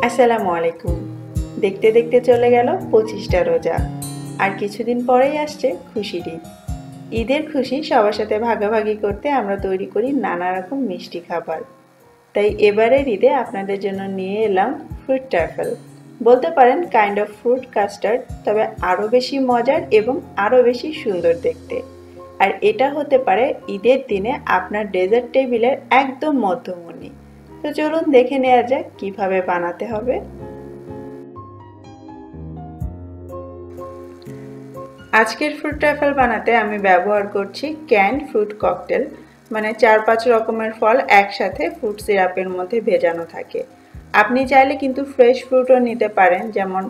আসসালামু আলাইকুম। দেখতে দেখতে চলে গেল 25টা রোজা। আর কিছুদিন পরেই আসছে খুশির ঈদ। ঈদের খুশি সবার সাথে ভাগাভাগি করতে আমরা তৈরি করি নানা রকম মিষ্টি খাবার। তাই এবারের ঈদে আপনাদের জন্য নিয়ে এলাম ফ্রুট ট্রাফেল। বলতে পারেন কাইন্ড অফ ফ্রুট কাস্টার্ড, তবে আরও বেশি মজার এবং আরও বেশি সুন্দর দেখতে। আর এটা হতে পারে ঈদের দিনে আপনার ডেজার্ট টেবিলের একদম মধ্যমণি। তো চলুন দেখে নেওয়া যাক কিভাবে বানাতে হবে। আজকের ফ্রুট ট্রাফেল বানাতে আমি ব্যবহার করছি ক্যান্ড ফ্রুট ককটেল, মানে 4-5 রকমের ফল একসাথে ফ্রুট সিরাপের মধ্যে ভেজানো থাকে। আপনি চাইলে কিন্তু ফ্রেশ ফ্রুটও নিতে পারেন, যেমন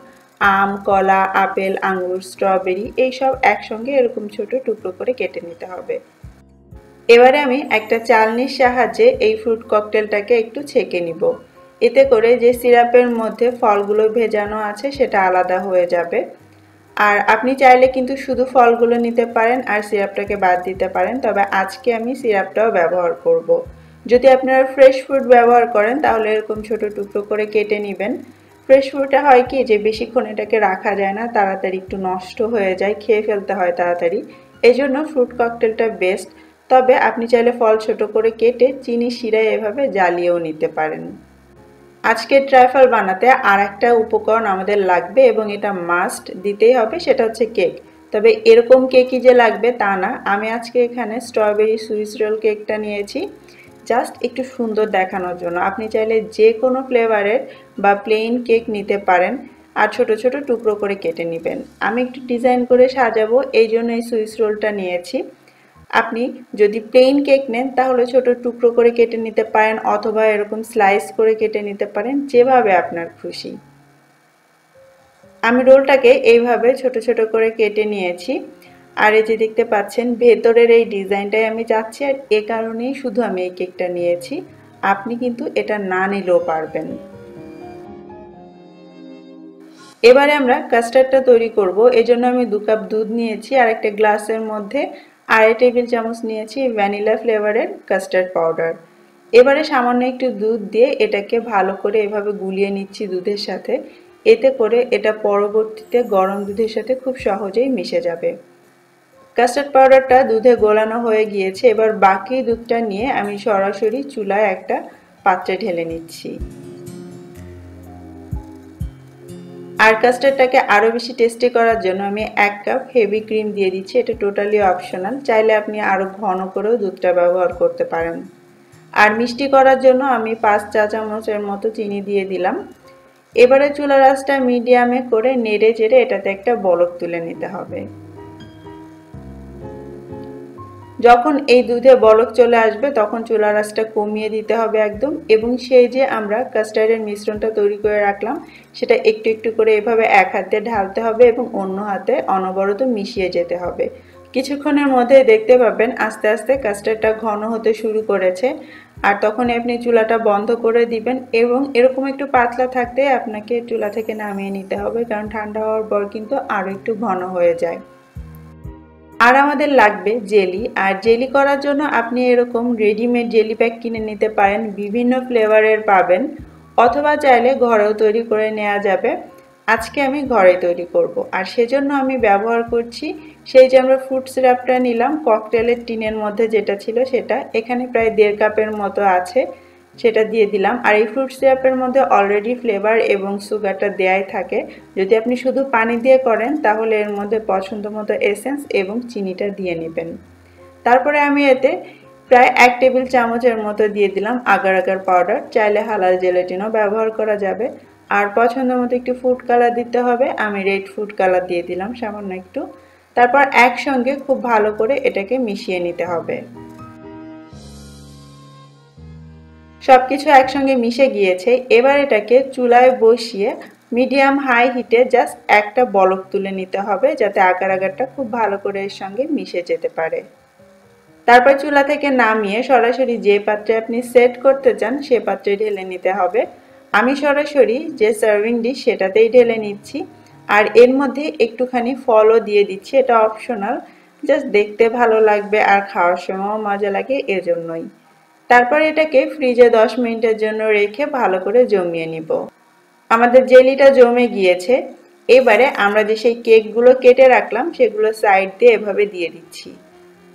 আম, কলা, আপেল, আঙ্গুর, স্ট্রবেরি এইসব একসঙ্গে এরকম ছোট টুকরো করে কেটে নিতে হবে। এবারে আমি একটা চালনির সাহায্যে এই ফ্রুট ককটেলটাকে একটু ছেঁকে নিব। এতে করে যে সিরাপের মধ্যে ফলগুলো ভেজানো আছে সেটা আলাদা হয়ে যাবে। আর আপনি চাইলে কিন্তু শুধু ফলগুলো নিতে পারেন আর সিরাপটাকে বাদ দিতে পারেন, তবে আজকে আমি সিরাপটাও ব্যবহার করব। যদি আপনারা ফ্রেশ ফ্রুট ব্যবহার করেন তাহলে এরকম ছোট টুকরো করে কেটে নেবেন। ফ্রেশ ফ্রুটে হয় কি যে বেশিক্ষণ এটাকে রাখা যায় না, তাড়াতাড়ি একটু নষ্ট হয়ে যায়, খেয়ে ফেলতে হয় তাড়াতাড়ি। এই জন্য ফ্রুট ককটেলটা বেস্ট। তবে আপনি চাইলে ফল ছোট করে কেটে চিনি শিরায় এভাবে জ্বালিয়েও নিতে পারেন। আজকে ট্রাইফল বানাতে আর একটা উপকরণ আমাদের লাগবে এবং এটা মাস্ট দিতেই হবে, সেটা হচ্ছে কেক। তবে এরকম কেকই যে লাগবে তা না, আমি আজকে এখানে স্ট্রবেরি সুইস রোল কেকটা নিয়েছি জাস্ট একটু সুন্দর দেখানোর জন্য। আপনি চাইলে যে কোনো ফ্লেভারের বা প্লেন কেক নিতে পারেন আর ছোট ছোট টুকরো করে কেটে নেবেন। আমি একটু ডিজাইন করে সাজাবো এই জন্য এই সুইস রোলটা নিয়েছি। আপনি যদি প্লেন কেক নেন তাহলে ছোট টুকরো করে কেটে নিতে পারেন অথবা এরকম স্লাইস করে কেটে নিতে পারেন, যেভাবে আপনার খুশি। আমি রোলটাকে এইভাবে ছোট ছোট করে কেটে নিয়েছি। আর এই যে দেখতে পাচ্ছেন ভেতরের এই ডিজাইনটাই আমি চাচ্ছি, আর এ কারণেই শুধু আমি এই কেকটা নিয়েছি। আপনি কিন্তু এটা না নিলেও পারবেন। এবারে আমরা কাস্টার্ডটা তৈরি করব। এজন্য আমি 2 কাপ দুধ নিয়েছি আর একটা গ্লাসের মধ্যে 2.5 টেবিল চামচ নিয়েছি ভ্যানিলা ফ্লেভারের কাস্টার্ড পাউডার। এবারে সামান্য একটু দুধ দিয়ে এটাকে ভালো করে এভাবে গুলিয়ে নিচ্ছি দুধের সাথে। এতে করে এটা পরবর্তীতে গরম দুধের সাথে খুব সহজেই মিশে যাবে। কাস্টার্ড পাউডারটা দুধে গোলানো হয়ে গিয়েছে। এবার বাকি দুধটা নিয়ে আমি সরাসরি চুলায় একটা পাত্রে ঢেলে নিচ্ছি। আর কাস্টার্ডটাকে আরও বেশি টেস্টি করার জন্য আমি 1 কাপ হেভি ক্রিম দিয়ে দিচ্ছি। এটা টোটালি অপশনাল, চাইলে আপনি আরও ঘন করেও দুধটা ব্যবহার করতে পারেন। আর মিষ্টি করার জন্য আমি 5 চা চামচের মতো চিনি দিয়ে দিলাম। এবারে চুলার আঁচটা মিডিয়ামে করে নেড়ে চেড়ে এটাতে একটা বলক তুলে নিতে হবে। যখন এই দুধে বলক চলে আসবে তখন চুলার আঁচটা কমিয়ে দিতে হবে একদম, এবং সেই যে আমরা কাস্টার্ডের মিশ্রণটা তৈরি করে রাখলাম সেটা একটু একটু করে এভাবে এক হাতে ঢালতে হবে এবং অন্য হাতে অনবরত মিশিয়ে যেতে হবে। কিছুক্ষণের মধ্যে দেখতে পাবেন আস্তে আস্তে কাস্টার্ডটা ঘন হতে শুরু করেছে। আর তখন আপনি চুলাটা বন্ধ করে দিবেন এবং এরকম একটু পাতলা থাকতে আপনাকে চুলা থেকে নামিয়ে নিতে হবে, কারণ ঠান্ডা হওয়ার পর কিন্তু আরও একটু ঘন হয়ে যায়। আর আমাদের লাগবে জেলি। আর জেলি করার জন্য আপনি এরকম রেডিমেড জেলি প্যাক কিনে নিতে পারেন, বিভিন্ন ফ্লেভারের পাবেন, অথবা চাইলে ঘরেও তৈরি করে নেওয়া যাবে। আজকে আমি ঘরে তৈরি করব আর সেজন্য আমি ব্যবহার করছি সেই যে আমরা ফ্রুট সিরাপটা নিলাম ককটেলের টিনের মধ্যে যেটা ছিল সেটা। এখানে প্রায় 1.5 কাপের মতো আছে, সেটা দিয়ে দিলাম। আর এই ফ্রুট সিরাপের মধ্যে অলরেডি ফ্লেভার এবং সুগারটা দেয়াই থাকে। যদি আপনি শুধু পানি দিয়ে করেন তাহলে এর মধ্যে পছন্দ মতো এসেন্স এবং চিনিটা দিয়ে নেবেন। তারপরে আমি এতে প্রায় 1 টেবিল চামচের মতো দিয়ে দিলাম আগার আগার পাউডার, চাইলে হালাল জেলেটিনও ব্যবহার করা যাবে। আর পছন্দ মতো একটু ফুড কালার দিতে হবে, আমি রেড ফুড কালার দিয়ে দিলাম সামান্য একটু। তারপর একসঙ্গে খুব ভালো করে এটাকে মিশিয়ে নিতে হবে। সবকিছু একসঙ্গে মিশে গিয়েছে। এবার এটাকে চুলায় বসিয়ে মিডিয়াম হাই হিটে জাস্ট একটা বলক তুলে নিতে হবে, যাতে আগার আগারটা খুব ভালো করে এর সঙ্গে মিশে যেতে পারে। তারপর চুলা থেকে নামিয়ে সরাসরি যে পাত্রে আপনি সেট করতে চান সে পাত্রে ঢেলে নিতে হবে। আমি সরাসরি যে সার্ভিং ডিশ সেটাতেই ঢেলে নিচ্ছি। আর এর মধ্যে একটুখানি ফলও দিয়ে দিচ্ছি, এটা অপশনাল, জাস্ট দেখতে ভালো লাগবে আর খাওয়ার সময়ও মজা লাগে এজন্যই। তারপর এটাকে ফ্রিজে 10 মিনিটের জন্য রেখে ভালো করে জমিয়ে নিব। আমাদের জেলিটা জমে গিয়েছে। এবারে আমরা যে সেই কেকগুলো কেটে রাখলাম সেগুলো সাইড দিয়ে এভাবে দিয়ে দিচ্ছি।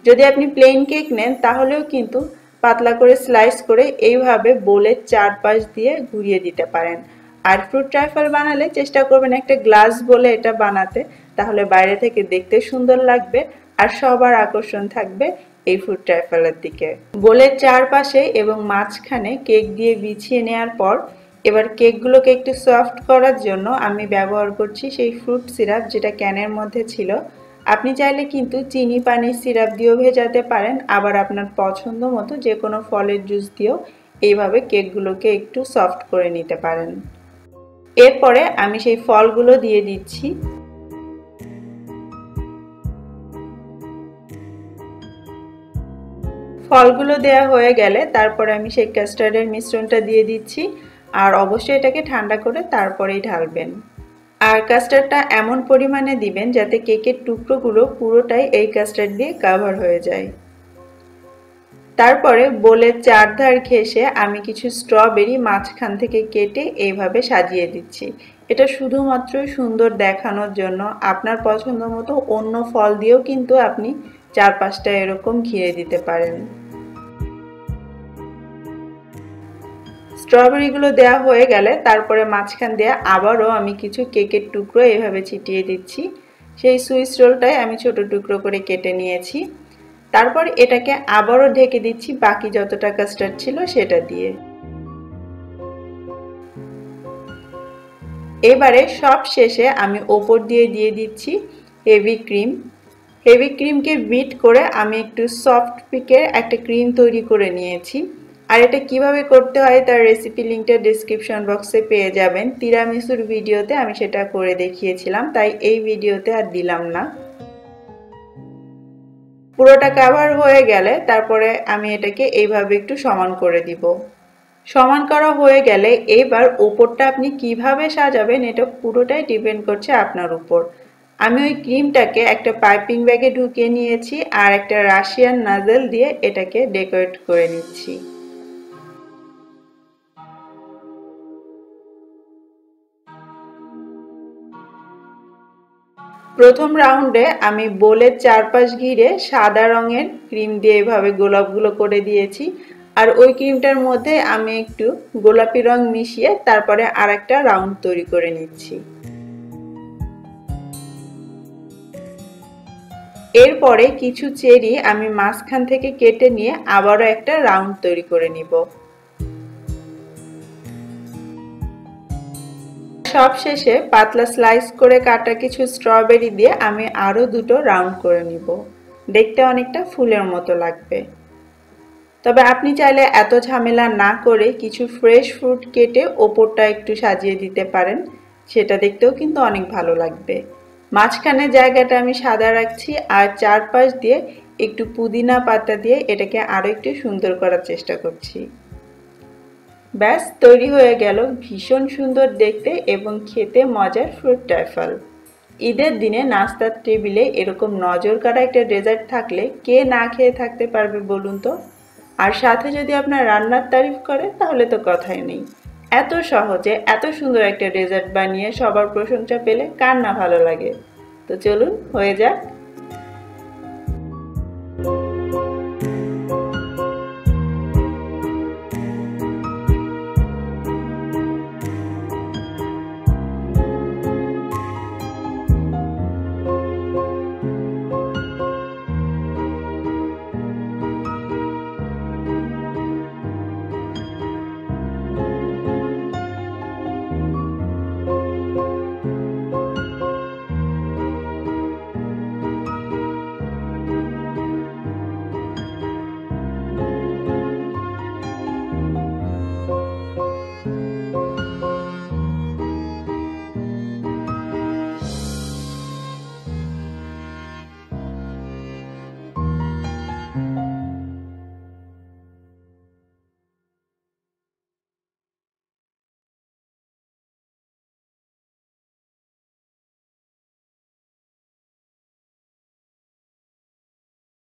যদি আপনি প্লেন কেক নেন তাহলেও কিন্তু পাতলা করে স্লাইস করে এইভাবে বোলের চারপাশ দিয়ে ঘুরিয়ে দিতে পারেন। আর ফ্রুট ট্রাইফল বানালে চেষ্টা করবেন একটা গ্লাস বলে এটা বানাতে, তাহলে বাইরে থেকে দেখতে সুন্দর লাগবে আর সবার আকর্ষণ থাকবে এই ফ্রুট ট্রাইফলের দিকে। বোলের চারপাশে এবং মাঝখানে কেক দিয়ে বিছিয়ে নেওয়ার পর এবার কেকগুলোকে একটু সফট করার জন্য আমি ব্যবহার করছি সেই ফ্রুট সিরাপ যেটা ক্যানের মধ্যে ছিল। আপনি চাইলে কিন্তু চিনি পানির সিরাপ দিয়েও ভেজাতে পারেন, আবার আপনার পছন্দ মতো যে কোনো ফলের জুস দিয়েও এইভাবে কেকগুলোকে একটু সফট করে নিতে পারেন। এরপরে আমি সেই ফলগুলো দিয়ে দিচ্ছি। ফলগুলো দেয়া হয়ে গেলে তারপরে আমি সেই কাস্টার্ডের মিশ্রণটা দিয়ে দিচ্ছি, আর অবশ্যই এটাকে ঠান্ডা করে তারপরেই ঢালবেন। আর কাস্টার্ডটা এমন পরিমাণে দিবেন যাতে কেকের টুকরোগুলো পুরোটাই এই কাস্টার্ড দিয়ে কভার হয়ে যায়। তারপরে বোলের চারধার ঘেঁষে আমি কিছু স্ট্রবেরি মাঝখান থেকে কেটে এইভাবে সাজিয়ে দিচ্ছি। এটা শুধুমাত্র সুন্দর দেখানোর জন্য। আপনার পছন্দ মতো অন্য ফল দিয়েও কিন্তু আপনি চারপাশটা এরকম ঘিরে দিতে পারেন। স্ট্রবেরিগুলো দেওয়া হয়ে গেলে তারপরে মাঝখান দিয়ে আবারও আমি কিছু কেকের টুকরো এভাবে ছিটিয়ে দিচ্ছি। সেই সুইস রোলটাই আমি ছোট টুকরো করে কেটে নিয়েছি। তারপর এটাকে আবারও ঢেকে দিচ্ছি বাকি যতটা কাস্টার্ড ছিল সেটা দিয়ে। এবারে সব শেষে আমি ওপর দিয়ে দিচ্ছি হেভি ক্রিম। হেভি ক্রিমকে বিট করে আমি একটু সফট পিকের একটা ক্রিম তৈরি করে নিয়েছি। আর এটা কিভাবে করতে হয় তার রেসিপি লিঙ্কটা ডেসক্রিপশন বক্সে পেয়ে যাবেন। তিরামিসুর ভিডিওতে আমি সেটা করে দেখিয়েছিলাম, তাই এই ভিডিওতে আর দিলাম না। পুরোটা কভার হয়ে গেলে তারপরে আমি এটাকে এইভাবে একটু সমান করে দিব। সমান করা হয়ে গেলে এবার ওপরটা আপনি কিভাবে সাজাবেন এটা পুরোটাই ডিপেন্ড করছে আপনার উপর। আমি ওই ক্রিমটাকে একটা পাইপিং ব্যাগে ঢুকিয়ে নিয়েছি আর একটা রাশিয়ান নাজেল দিয়ে এটাকে ডেকোরেট করে নিচ্ছি। প্রথম রাউন্ডে আমি বোলের চারপাশ ঘিরে সাদা রঙের ক্রিম দিয়ে এভাবে গোলাপগুলো করে দিয়েছি, আর ওই ক্রিমটার মধ্যে আমি একটু গোলাপি রং মিশিয়ে তারপরে আরেকটা রাউন্ড তৈরি করে নিচ্ছি। এরপরে কিছু চেরি আমি মাঝখান থেকে কেটে নিয়ে আবারও একটা রাউন্ড তৈরি করে নিব। সবশেষে পাতলা স্লাইস করে কাটা কিছু স্ট্রবেরি দিয়ে আমি আরও দুটো রাউন্ড করে নিব। দেখতে অনেকটা ফুলের মতো লাগবে। তবে আপনি চাইলে এত ঝামেলা না করে কিছু ফ্রেশ ফ্রুট কেটে ওপরটা একটু সাজিয়ে দিতে পারেন, সেটা দেখতেও কিন্তু অনেক ভালো লাগবে। মাঝখানে জায়গাটা আমি সাদা রাখছি আর চারপাশ দিয়ে একটু পুদিনা পাতা দিয়ে এটাকে আরও একটু সুন্দর করার চেষ্টা করছি। ব্যাস তৈরি হয়ে গেল ভীষণ সুন্দর দেখতে এবং খেতে মজার ফ্রুট ট্রাইফল। ঈদের দিনে নাস্তার টেবিলে এরকম নজর কাড়া একটা ডেজার্ট থাকলে কে না খেয়ে থাকতে পারবে বলুন তো। আর সাথে যদি আপনার রান্নার তারিফ করে তাহলে তো কথাই নেই। এত সহজে এত সুন্দর একটা ডেজার্ট বানিয়ে সবার প্রশংসা পেলে কার না ভালো লাগে। তো চলুন হয়ে যাক।